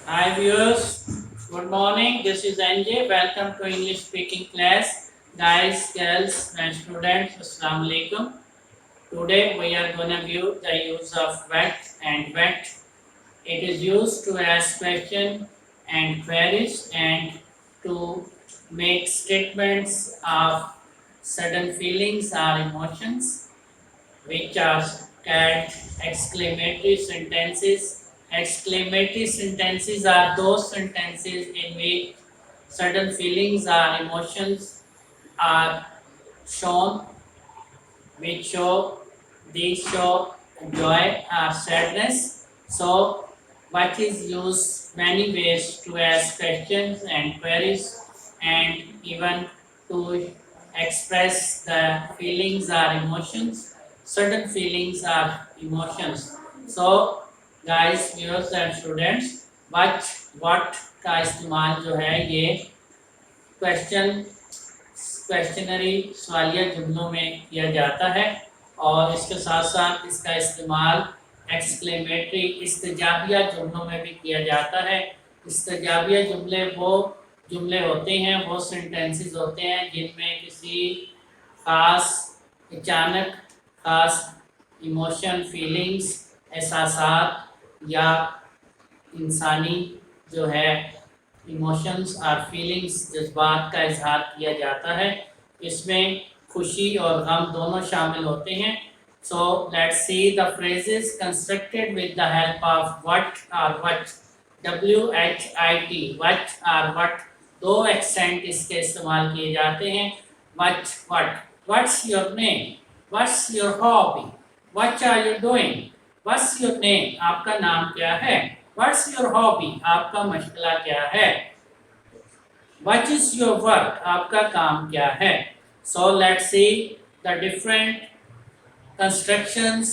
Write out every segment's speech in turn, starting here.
Hi viewers, good morning. This is NJ. Welcome to English speaking class. Guys, girls, and students, Assalamu alaikum. Today we are going to view the use of what and what. It is used to ask questions and queries and to make statements of sudden feelings or emotions which are called exclamatory sentences. Exclamatory sentences are those sentences in which certain feelings or emotions are shown, which show these show joy or sadness. So, what is used many ways to ask questions and queries, and even to express the feelings or emotions, certain feelings or emotions. So, guys, viewers and students, what का इस्तेमाल जो है ये question questionnaire सवालिया जुमलों में किया जाता है और इसके साथ साथ इसका इस्तेमाल एक्सक्लेमेटरी इस्तजाबिया जुमलों में भी किया जाता है। इस्तजाबिया जुमले वो जुमले होते हैं, वो सेंटेंसेस होते हैं जिनमें किसी ख़ास अचानक ख़ास इमोशन फीलिंग्स एहसासात या इंसानी जो है इमोशंस और फीलिंग्स जज्बात का इजहार किया जाता है। इसमें खुशी और गम दोनों शामिल होते हैं। So let's see the phrases constructed with the help of what और व्हाट, WHIT, व्हाट और व्हाट। दो एक्सेंट इसके इस्तेमाल किए जाते हैं। What what, what's your name, what's your hobby, what are you doing, what's your name, आपका नाम क्या है, What's your hobby? आपका मशगला क्या है? What is your work? आपका काम क्या है? So let's see the different constructions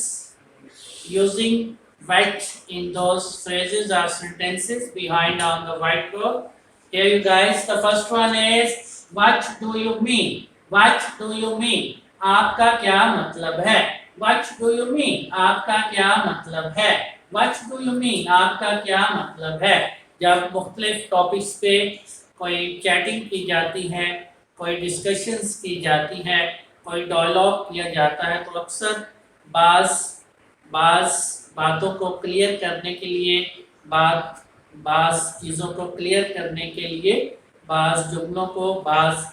using what in those phrases or sentences behind on the whiteboard. Here you guys, the first one is what do you mean? What do you mean? आपका क्या मतलब है? What do you mean? आपका क्या मतलब है? What do you mean? आपका क्या मतलब है? जब मुख्तलिफ टॉपिक्स पे कोई चैटिंग की जाती है, कोई डिस्कशंस की जाती है, कोई डायलॉग किया जाता है, तो अक्सर बाज़ बाज़ बातों को क्लियर करने के लिए, बाज़ चीज़ों को क्लियर करने के लिए, बाज़ जुमलों को, बाज़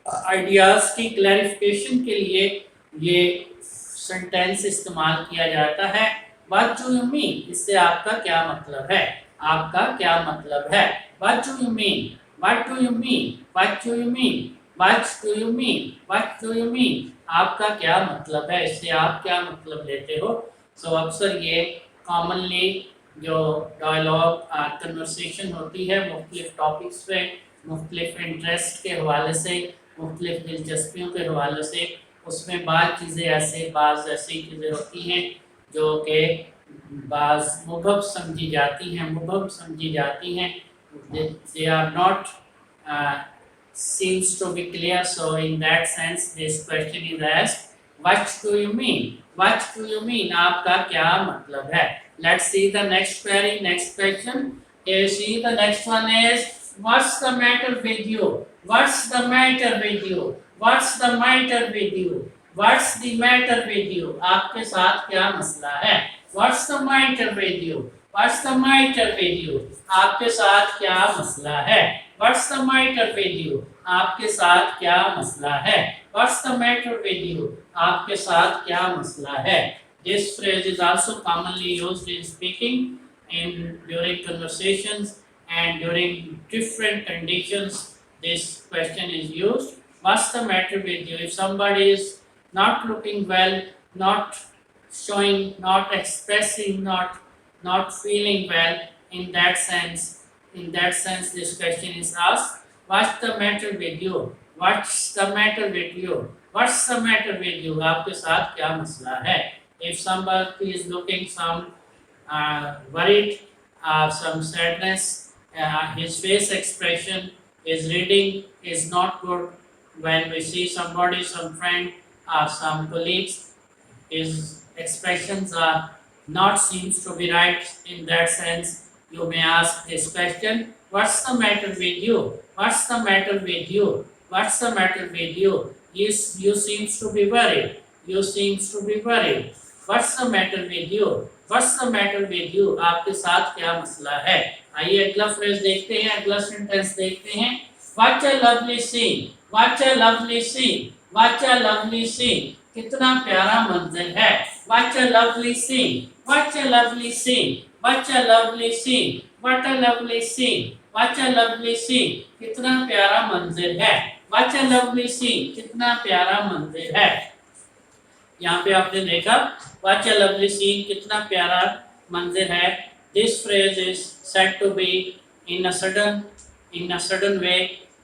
आइडियाज़ की क्लैरिफिकेशन के लिए ये सेंटेंस इस्तेमाल किया जाता है। What do you mean? इससे आपका क्या मतलब है? आपका क्या मतलब है? What do you mean? What do you mean? What do you mean? What do you mean? What do you mean? आपका क्या मतलब है? इससे आप क्या मतलब लेते हो? So अक्सर ये कॉमनली जो डायलॉग कन्वर्सेशन होती है मुख्तलिफ टॉपिक्स पे, मुख्तलिफ इंटरेस्ट के हवाले से, मुख्तलिफ दिलचस्पियों के हवाले से, उसमें बाज़ ऐसी चीज़ें होती हैं जो कि बाज़ मुबहम समझी जाती हैं, they are not seems to be clear. So in that sense this question is asked, what do you mean? What do you mean? आपका क्या मतलब है? Let's see the next query, next question. You see the next one is what's the matter with you? What's the matter with you? What's the matter with you? What's the matter with you? आपके साथ क्या मसला है? What's the matter with you? What's the matter with you? आपके साथ क्या मसला है? What's the matter with you? आपके साथ क्या मसला है? What's the matter with you? आपके साथ क्या मसला है? This phrase is also commonly used in speaking, in during conversations and during different conditions. This question is used. What's the matter with you? If somebody is not looking well, not showing, not expressing, not feeling well, in that sense this question is asked. What's the matter with you? What's the matter with you? What's the matter with you? आपके साथ क्या मसला है? If somebody is looking some worried, some sadness, his face expression, his reading is not good. When we see somebody, some friend or some colleagues, his expressions are not seems to be right. In that sense You may ask this question, what's the matter with you? What's the matter with you? What's the matter with you? You seems to be worried. You seems to be worried. What's the matter with you? What's the matter with you? आपके साथ क्या मसला है? आइए अगला phrase देखते हैं, अगला सेंटेंस देखते हैं. What a lovely scene. What a lovely scene. What a lovely scene. कितना प्यारा मंजर है. What a lovely scene. What a lovely scene. What a lovely scene. What a lovely scene. What a lovely scene. कितना प्यारा मंजर है. What a lovely scene. कितना प्यारा मंजर है. यहाँ पे आपने देखा What a lovely scene. कितना प्यारा मंजर है. This phrase is said to be in a sudden way.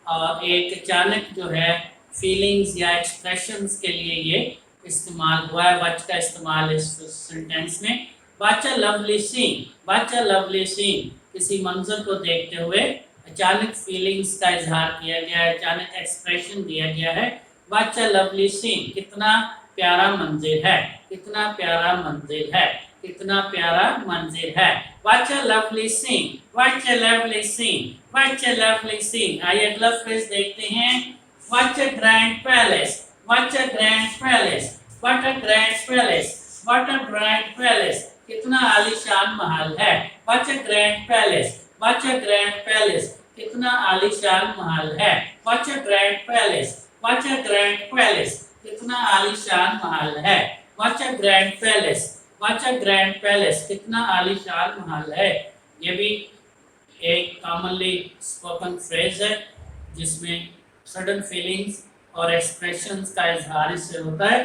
और एक अचानक जो है फीलिंग्स या एक्सप्रेशंस के लिए ये इस्तेमाल हुआ है. वच का इस्तेमाल इस सेंटेंस में. What a lovely scene. What a lovely scene. किसी मंजर को देखते हुए अचानक फीलिंग्स का इजहार किया गया है, अचानक एक्सप्रेशन दिया गया है. What a lovely scene. कितना प्यारा मंजर है. कितना प्यारा मंजर है. कितना प्यारा मंजर है. What a lovely scene. What a lovely scene. What a lovely scene. आइए अगला फ्रेज देखते हैं. What a grand palace. What a grand palace. What a grand palace. What a grand palace. कितना आलीशान महल है. What a grand palace. What a grand palace. कितना आलीशान महल है. What a grand palace. What a grand palace. कितना आलीशान महल है. What a grand palace. What a grand palace. कितना आलीशान महल है. ये भी एक कॉमनली स्पोकन फ्रेज है जिसमें सडन फीलिंग्स और एक्सप्रेशंस का इजहार इससे होता है.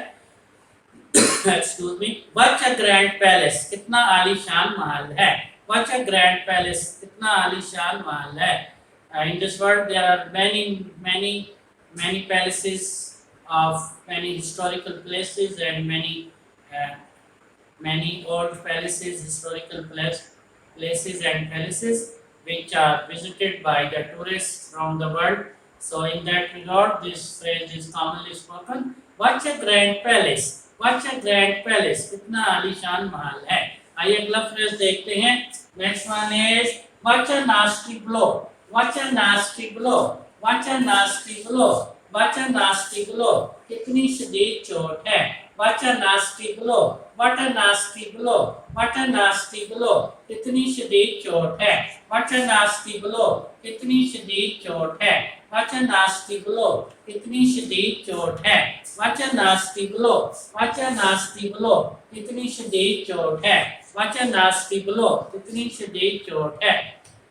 Excuse me. What a grand palace. कितना आलीशान महल है. What a grand palace. कितना आलीशान महल है. In this world there are many palaces of many historical places and many old palaces, historical places and palaces which are visited by the tourists from the world. So in that regard, this phrase is commonly spoken. What a grand palace. What a grand palace. कितना आलीशान महल है. आइए अगला phrase देखते हैं. Next one is what a nasty blow. What a nasty blow. What a nasty blow. What a nasty blow. कितनी शदीद चोट है. What a nasty blow. What a nasty blow. What a nasty blow. कितनी शदीद चोट है. What a nasty blow. कितनी शदीद चोट है. What a nasty blow. कितनी शदीद चोट है. What a nasty blow. What a nasty blow. कितनी शदीद चोट है. What a nasty blow. कितनी शदीद चोट है.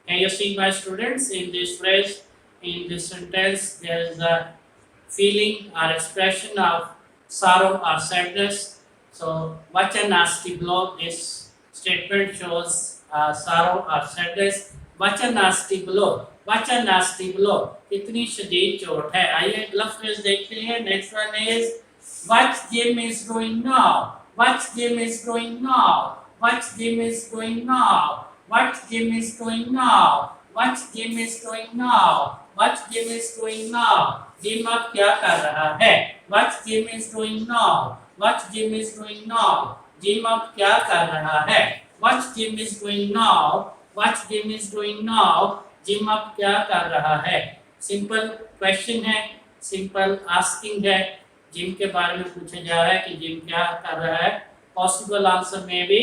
Can you see, my students, in this phrase, in this sentence, there is a feeling or expression of sorrow or sadness. So, what a nasty blow. This statement shows sorrow or sadness. What a nasty blow. What a nasty blow. कितनी शदीद चोट है. आइए अगला phrase देखते हैं. Next one is what Jim is doing now. What Jim is doing now. What Jim is doing now. What Jim is doing now. What Jim is doing now. What Jim is doing now. Jim अब क्या कर रहा है. What Jim is doing now. What Jim is doing now. Jim अब क्या कर रहा है. What Jim is doing now. What Jim is doing now. Gym अब क्या कर रहा है. सिंपल क्वेश्चन है, सिंपल आस्किंग है. जिम के बारे में पूछा जा रहा है कि जिम क्या कर रहा है. पॉसिबल आंसर में भी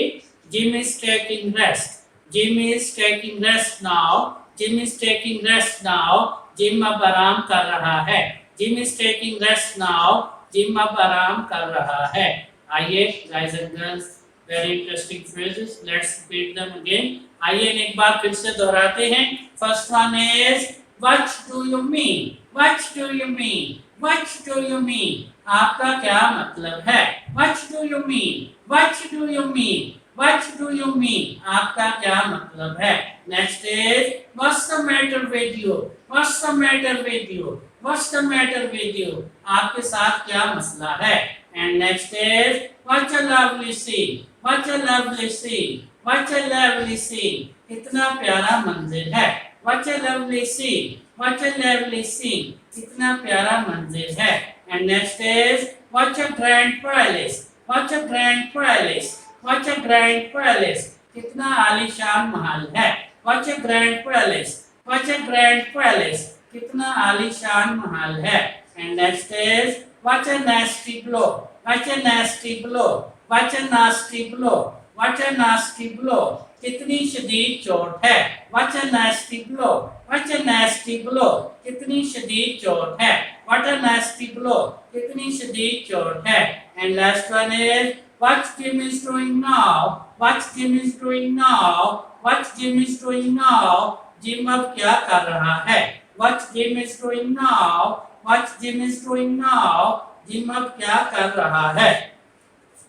gym is taking rest. Gym is taking rest now. Gym is taking rest now. Gym अब आराम कर रहा है. Gym is taking rest now. Gym अब आराम कर रहा है. आइए guys and girls, very interesting phrases. Let's repeat them again. आइए एक बार फिर से दोहराते हैं. First one is what do you mean. What do you mean. What do you mean. आपका क्या मतलब है. What do you mean. What do you mean. What do you mean. आपका क्या मतलब है. Next is what's the matter with you. What's the matter with you. What's the matter with you. आपके साथ क्या मसला है. And next is what a lovely scene. What a lovely scene. What a lovely scene. कितना प्यारा मंजर है. What a lovely scene. What a lovely scene. कितना प्यारा मंजर है. And next is what a grand palace. What a grand palace. What a grand palace. कितना आलीशान महल है. What a grand palace. What a grand palace. कितना आलीशान महल है. And next is what a nasty blow. What a nasty blow. What a nasty blow. What a nasty blow. कितनी शदीद चोट है. What a nasty blow. What a nasty blow. कितनी शदीद चोट है. What a nasty blow. कितनी शदीद चोट है. And last one is what Jim is doing now. What Jim is doing now. What Jim is doing now. Jim अब क्या कर रहा है. What Jim is doing now. What Jim is doing now. Jim अब क्या कर रहा है.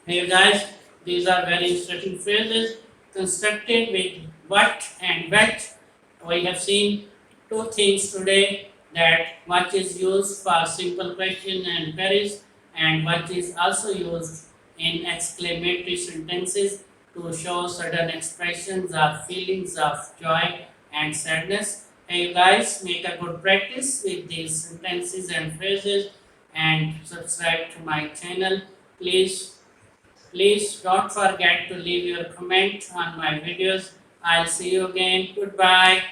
Hey guys, these are very interesting phrases constructed with what and which. We have seen two things today, that what is used for simple question and queries, and what is also used in exclamatory sentences to show certain expressions or feelings of joy and sadness. Hey you guys, make a good practice with these sentences and phrases and subscribe to my channel. Please don't forget to leave your comment on my videos. I'll see you again. Goodbye.